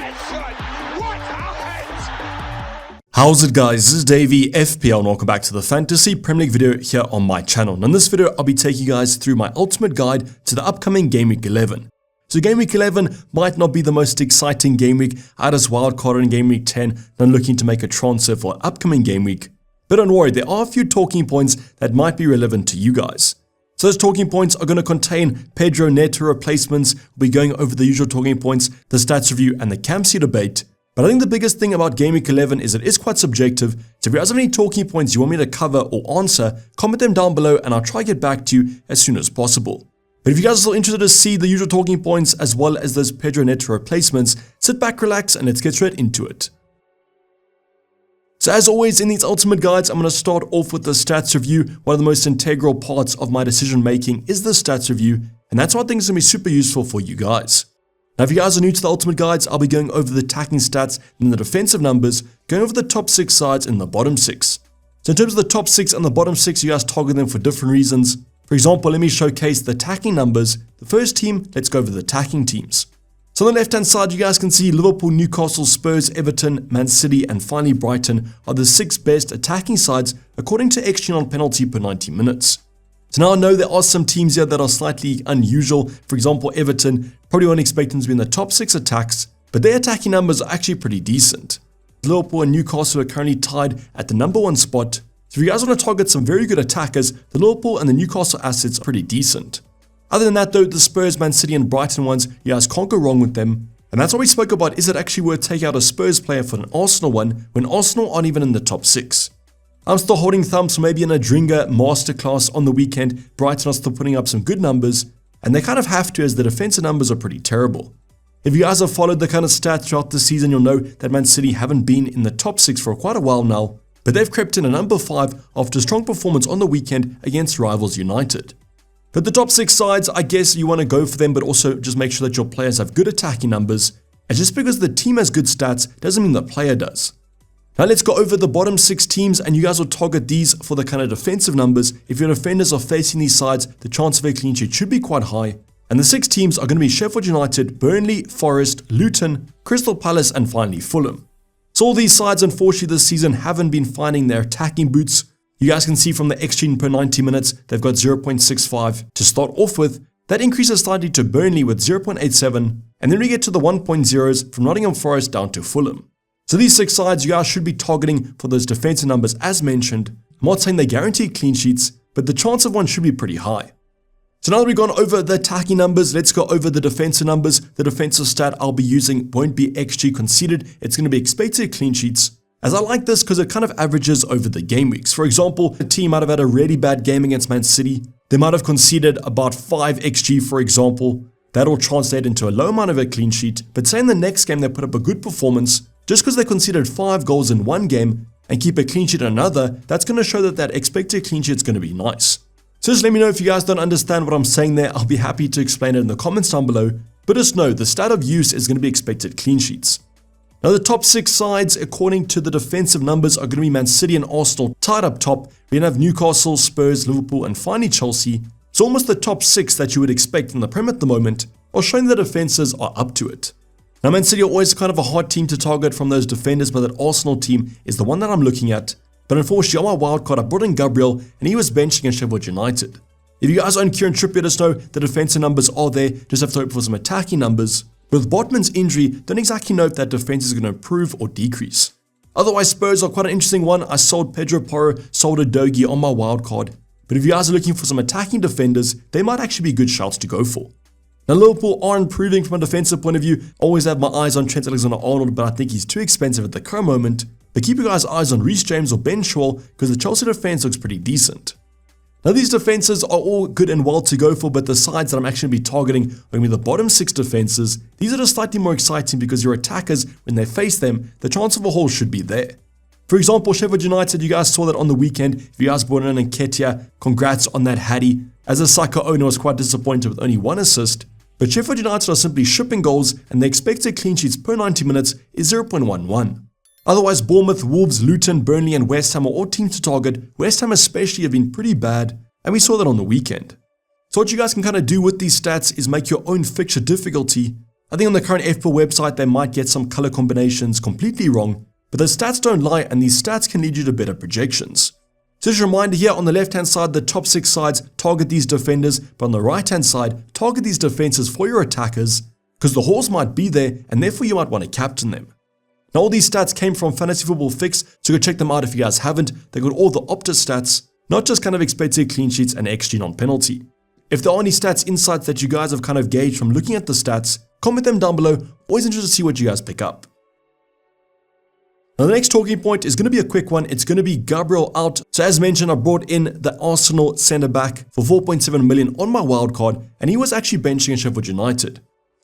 headshot! What a head! How's it guys, this is Dayvy, FPL, and welcome back to the Fantasy Premier League video here on my channel. And in this video, I'll be taking you guys through my ultimate guide to the upcoming Game Week 11. So Game Week 11 might not be the most exciting game week. I had this wildcard in Game Week 10, and I'm looking to make a transfer for upcoming game week. But don't worry, there are a few talking points that might be relevant to you guys. So those talking points are going to contain Pedro Neto replacements. We'll be going over the usual talking points, the stats review, and the Campsy debate. But I think the biggest thing about Game Week 11 is it is quite subjective. So if you guys have any talking points you want me to cover or answer, comment them down below and I'll try to get back to you as soon as possible. But if you guys are still interested to see the usual talking points as well as those Pedro Neto replacements, sit back, relax, and let's get straight into it. So as always in these ultimate guides, I'm going to start off with the stats review. One of the most integral parts of my decision making is the stats review, and that's why I think it's going to be super useful for you guys. Now if you guys are new to the ultimate guides, I'll be going over the attacking stats and the defensive numbers, going over the top 6 sides and the bottom 6. So in terms of the top 6 and the bottom 6, you guys target them for different reasons. For example, let me showcase the attacking numbers. The first team, let's go over the attacking teams. So on the left hand side, you guys can see Liverpool, Newcastle, Spurs, Everton, Man City, and finally Brighton are the 6 best attacking sides according to XG on penalty per 90 minutes. So now I know there are some teams here that are slightly unusual. For example, Everton, probably won't expect them to be in the top 6 attacks, but their attacking numbers are actually pretty decent. Liverpool and Newcastle are currently tied at the number 1 spot. So if you guys want to target some very good attackers, the Liverpool and the Newcastle assets are pretty decent. Other than that though, the Spurs, Man City, and Brighton ones, you guys can't go wrong with them. And that's what we spoke about, is it actually worth taking out a Spurs player for an Arsenal one when Arsenal aren't even in the top 6? I'm still holding thumbs for maybe an Adringa masterclass on the weekend. Brighton are still putting up some good numbers, and they kind of have to as the defensive numbers are pretty terrible. If you guys have followed the kind of stats throughout the season, you'll know that Man City haven't been in the top 6 for quite a while now, but they've crept in at number 5 after a strong performance on the weekend against rivals United. But the top 6 sides, I guess you want to go for them, but also just make sure that your players have good attacking numbers. And just because the team has good stats doesn't mean the player does. Now let's go over the bottom 6 teams, and you guys will target these for the kind of defensive numbers. If your defenders are facing these sides, the chance of a clean sheet should be quite high. And the 6 teams are going to be Sheffield United, Burnley, Forest, Luton, Crystal Palace, and finally Fulham. So all these sides, unfortunately, this season haven't been finding their attacking boots. You guys can see from the XG per 90 minutes, they've got 0.65 to start off with. That increases slightly to Burnley with 0.87, and then we get to the 1.0s from Nottingham Forest down to Fulham. So these 6 sides you guys should be targeting for those defensive numbers as mentioned. I'm not saying they guarantee clean sheets, but the chance of one should be pretty high. So now that we've gone over the attacking numbers, let's go over the defensive numbers. The defensive stat I'll be using won't be XG conceded, it's going to be expected clean sheets. As I like this because it kind of averages over the game weeks. For example, a team might have had a really bad game against Man City. They might have conceded about 5 XG, for example. That'll translate into a low amount of a clean sheet. But say in the next game they put up a good performance, just because they conceded 5 goals in one game and keep a clean sheet in another, that's going to show that that expected clean sheet is going to be nice. So just let me know if you guys don't understand what I'm saying there. I'll be happy to explain it in the comments down below. But just know the stat of use is going to be expected clean sheets. Now the top 6 sides according to the defensive numbers are going to be Man City and Arsenal tied up top. We're going to have Newcastle, Spurs, Liverpool, and finally Chelsea. It's almost the top 6 that you would expect in the Prem at the moment, or showing the defenses are up to it. Now Man City are always kind of a hard team to target from those defenders, but that Arsenal team is the one that I'm looking at. But unfortunately on my wildcard I brought in Gabriel and he was benching against Sheffield United. If you guys own Kieran Trippier, just know the defensive numbers are there, just have to hope for some attacking numbers. With Botman's injury, don't exactly know if that defense is going to improve or decrease. Otherwise, Spurs are quite an interesting one. I sold Pedro Porro, sold Udogie on my wildcard. But if you guys are looking for some attacking defenders, they might actually be good shouts to go for. Now, Liverpool are improving from a defensive point of view. Always have my eyes on Trent Alexander-Arnold, but I think he's too expensive at the current moment. But keep your guys' eyes on Reece James or Ben Chilwell because the Chelsea defense looks pretty decent. Now these defenses are all good and well to go for, but the sides that I'm actually going to be targeting are going to be the bottom 6 defenses. These are just slightly more exciting because your attackers, when they face them, the chance of a haul should be there. For example, Sheffield United, you guys saw that on the weekend. If you guys brought in Nketiah, congrats on that Hattie. As a Saka owner, I was quite disappointed with only 1 assist. But Sheffield United are simply shipping goals and the expected clean sheets per 90 minutes is 0.11. Otherwise, Bournemouth, Wolves, Luton, Burnley, and West Ham are all teams to target. West Ham especially have been pretty bad, and we saw that on the weekend. So what you guys can kind of do with these stats is make your own fixture difficulty. I think on the current FPL website, they might get some color combinations completely wrong, but the stats don't lie and these stats can lead you to better projections. So just a reminder here, on the left-hand side, the top 6 sides target these defenders, but on the right-hand side, target these defenses for your attackers, because the horse might be there and therefore you might want to captain them. Now all these stats came from Fantasy Football Fix, so go check them out if you guys haven't. They got all the Opta stats, not just kind of expected clean sheets and XG non-penalty. If there are any stats insights that you guys have kind of gauged from looking at the stats, comment them down below. Always interested to see what you guys pick up. Now the next talking point is going to be a quick one. It's going to be Gabriel Out. So as mentioned, I brought in the Arsenal centre back for 4.7 million on my wildcard, and he was actually benching at Sheffield United.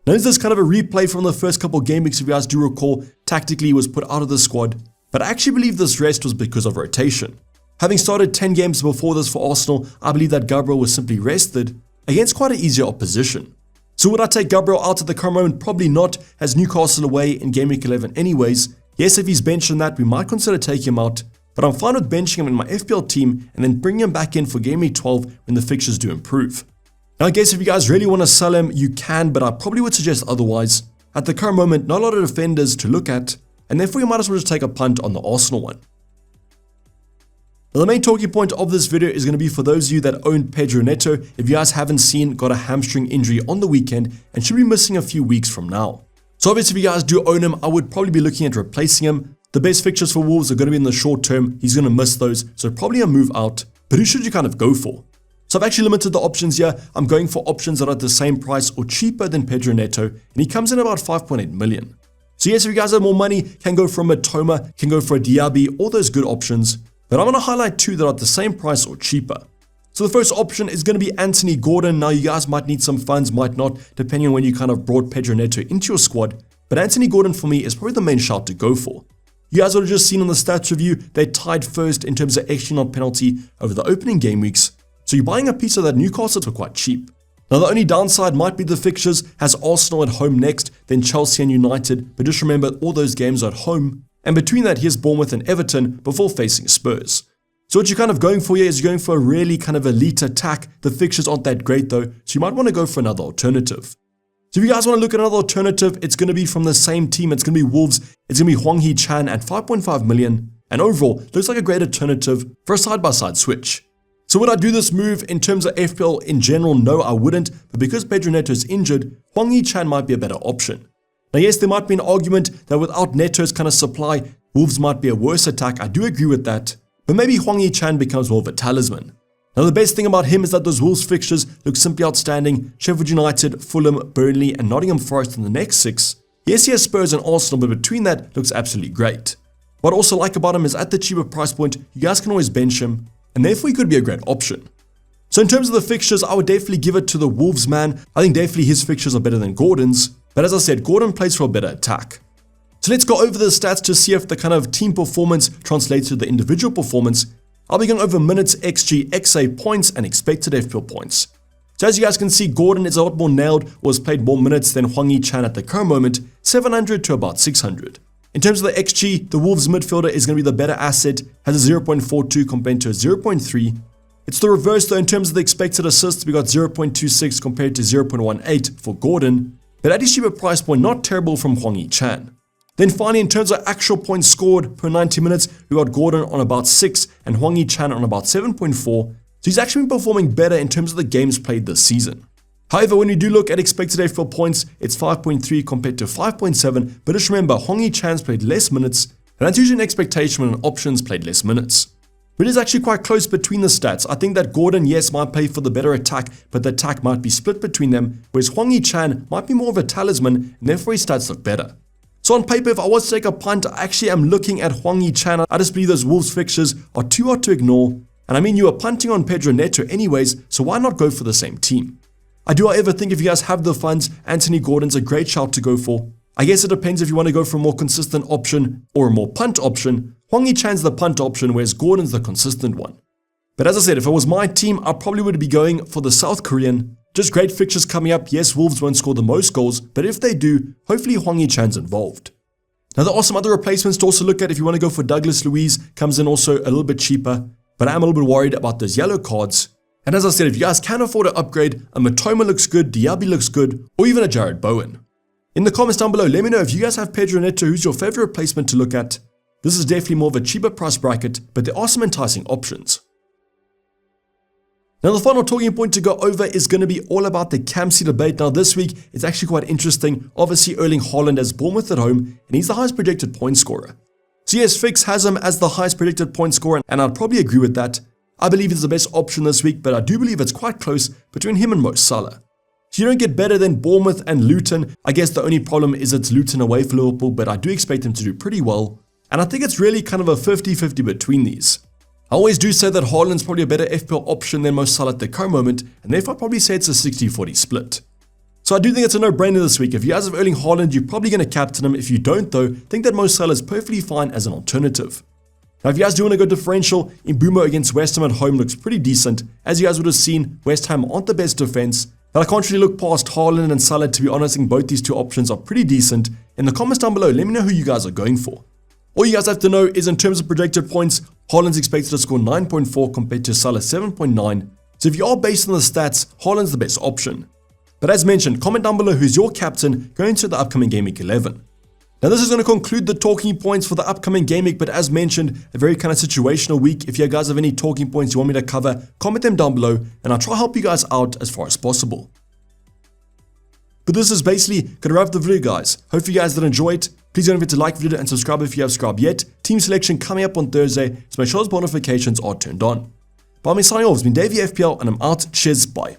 Now this is kind of a replay from the first couple of game weeks, if you guys do recall. Tactically he was put out of the squad, but I actually believe this rest was because of rotation. Having started 10 games before this for Arsenal, I believe that Gabriel was simply rested against quite an easier opposition. So would I take Gabriel Out at the current moment? Probably not, as Newcastle away in Game Week 11 anyways. Yes, if he's benched in that, we might consider taking him out, but I'm fine with benching him in my FPL team and then bringing him back in for Game Week 12 when the fixtures do improve. Now I guess if you guys really want to sell him, you can, but I probably would suggest otherwise. At the current moment, not a lot of defenders to look at, and therefore you might as well just take a punt on the Arsenal one. Now the main talking point of this video is going to be for those of you that own Pedro Neto. If you guys haven't seen, got a hamstring injury on the weekend and should be missing a few weeks from now. So obviously if you guys do own him, I would probably be looking at replacing him. The best fixtures for Wolves are going to be in the short term. He's going to miss those, so probably a move out. But who should you kind of go for? So I've actually limited the options here. I'm going for options that are at the same price or cheaper than Pedro Neto, and he comes in about 5.8 million. So yes, if you guys have more money, can go for a Matoma, can go for a Dayvy, all those good options. But I'm going to highlight 2 that are at the same price or cheaper. So the first option is going to be Anthony Gordon. Now you guys might need some funds, might not, depending on when you kind of brought Pedro Neto into your squad. But Anthony Gordon for me is probably the main shout to go for. You guys would have just seen on the stats review, they tied first in terms of XG non-penalty over the opening game weeks. So you're buying a piece of that Newcastle for quite cheap. Now the only downside might be the fixtures, has Arsenal at home next, then Chelsea and United, but just remember all those games are at home. And between that, here's Bournemouth and Everton before facing Spurs. So what you're kind of going for here is you're going for a really kind of elite attack. The fixtures aren't that great though, so you might want to go for another alternative. So if you guys want to look at another alternative, it's going to be from the same team. It's going to be Wolves. It's going to be Hwang Hee-chan at 5.5 million. And overall, looks like a great alternative for a side-by-side switch. So would I do this move in terms of FPL in general? No, I wouldn't. But because Pedro Neto is injured, Hwang Hee-chan might be a better option. Now yes, there might be an argument that without Neto's kind of supply, Wolves might be a worse attack. I do agree with that. But maybe Hwang Hee-chan becomes more of a talisman. Now the best thing about him is that those Wolves fixtures look simply outstanding. Sheffield United, Fulham, Burnley and Nottingham Forest in the next 6. Yes, he has Spurs and Arsenal, but between that looks absolutely great. What I also like about him is at the cheaper price point, you guys can always bench him, and therefore he could be a great option. So in terms of the fixtures, I would definitely give it to the Wolves man. I think definitely his fixtures are better than Gordon's, but as I said, Gordon plays for a better attack. So let's go over the stats to see if the kind of team performance translates to the individual performance. I'll be going over minutes, XG, XA points, and expected FPL points. So as you guys can see, Gordon is a lot more nailed, or has played more minutes than Hwang Hee-chan at the current moment, 700 to about 600. In terms of the XG, the Wolves midfielder is going to be the better asset, has a 0.42 compared to a 0.3. It's the reverse though in terms of the expected assists, we got 0.26 compared to 0.18 for Gordon, but at his cheaper price point, not terrible from Hwang Hee-chan. Then finally, in terms of actual points scored per 90 minutes, we got Gordon on about 6 and Hwang Hee-chan on about 7.4. So he's actually been performing better in terms of the games played this season. However, when we do look at expected FPL points, it's 5.3 compared to 5.7. But just remember, Hwang Hee-chan's played less minutes, and that's usually an expectation when options played less minutes. But it is actually quite close between the stats. I think that Gordon, yes, might play for the better attack, but the attack might be split between them, whereas Hwang Hee-chan might be more of a talisman, and therefore his stats look better. So on paper, if I was to take a punt, I actually am looking at Hwang Hee-chan. I just believe those Wolves fixtures are too hard to ignore. And I mean, you are punting on Pedro Neto anyways, so why not go for the same team? I do, however, think if you guys have the funds, Anthony Gordon's a great shout to go for. I guess it depends if you want to go for a more consistent option or a more punt option. Hwang Hee-chan's the punt option, whereas Gordon's the consistent one. But as I said, if it was my team, I probably would be going for the South Korean. Just great fixtures coming up. Yes, Wolves won't score the most goals, but if they do, hopefully Hwang Hee-chan's involved. Now, there are some other replacements to also look at if you want to go for Douglas Luiz. Comes in also a little bit cheaper, but I am a little bit worried about those yellow cards. And as I said, if you guys can afford to upgrade, a Matoma looks good, Dayvy looks good, or even a Jared Bowen. In the comments down below, let me know if you guys have Pedro Neto, who's your favorite replacement to look at. This is definitely more of a cheaper price bracket, but there are some enticing options. Now the final talking point to go over is going to be all about the captaincy debate. Now this week, it's actually quite interesting. Obviously, Erling Haaland has Bournemouth at home, and he's the highest predicted point scorer. So yes, Fix has him as the highest predicted point scorer, and I'd probably agree with that. I believe it's the best option this week, but I do believe it's quite close between him and Mo Salah. So you don't get better than Bournemouth and Luton. I guess the only problem is it's Luton away for Liverpool, but I do expect them to do pretty well. And I think it's really kind of a 50-50 between these. I always do say that Haaland's probably a better FPL option than Mo Salah at the current moment, and therefore I'd probably say it's a 60-40 split. So I do think it's a no-brainer this week. If you guys have Erling Haaland, you're probably going to captain him. If you don't though, think that Mo Salah is perfectly fine as an alternative. Now if you guys do want to go differential, Mbeumo against West Ham at home looks pretty decent. As you guys would have seen, West Ham aren't the best defense, but I can't really look past Haaland and Salah, to be honest. I think both these two options are pretty decent. In the comments down below, let me know who you guys are going for. All you guys have to know is in terms of projected points, Haaland's expected to score 9.4 compared to Salah's 7.9. So if you are based on the stats, Haaland's the best option. But as mentioned, comment down below who's your captain going into the upcoming Game Week 11. Now this is going to conclude the talking points for the upcoming Game Week, but as mentioned, a very kind of situational week. If you guys have any talking points you want me to cover, comment them down below and I'll try to help you guys out as far as possible. But this is basically going to wrap up the video, guys. Hope you guys did enjoy it. Please don't forget to like the video and subscribe if you have subscribed yet. Team selection coming up on Thursday, so make sure those notifications are turned on. But I'm signing off. It's been Dayvy FPL and I'm out. Cheers, bye.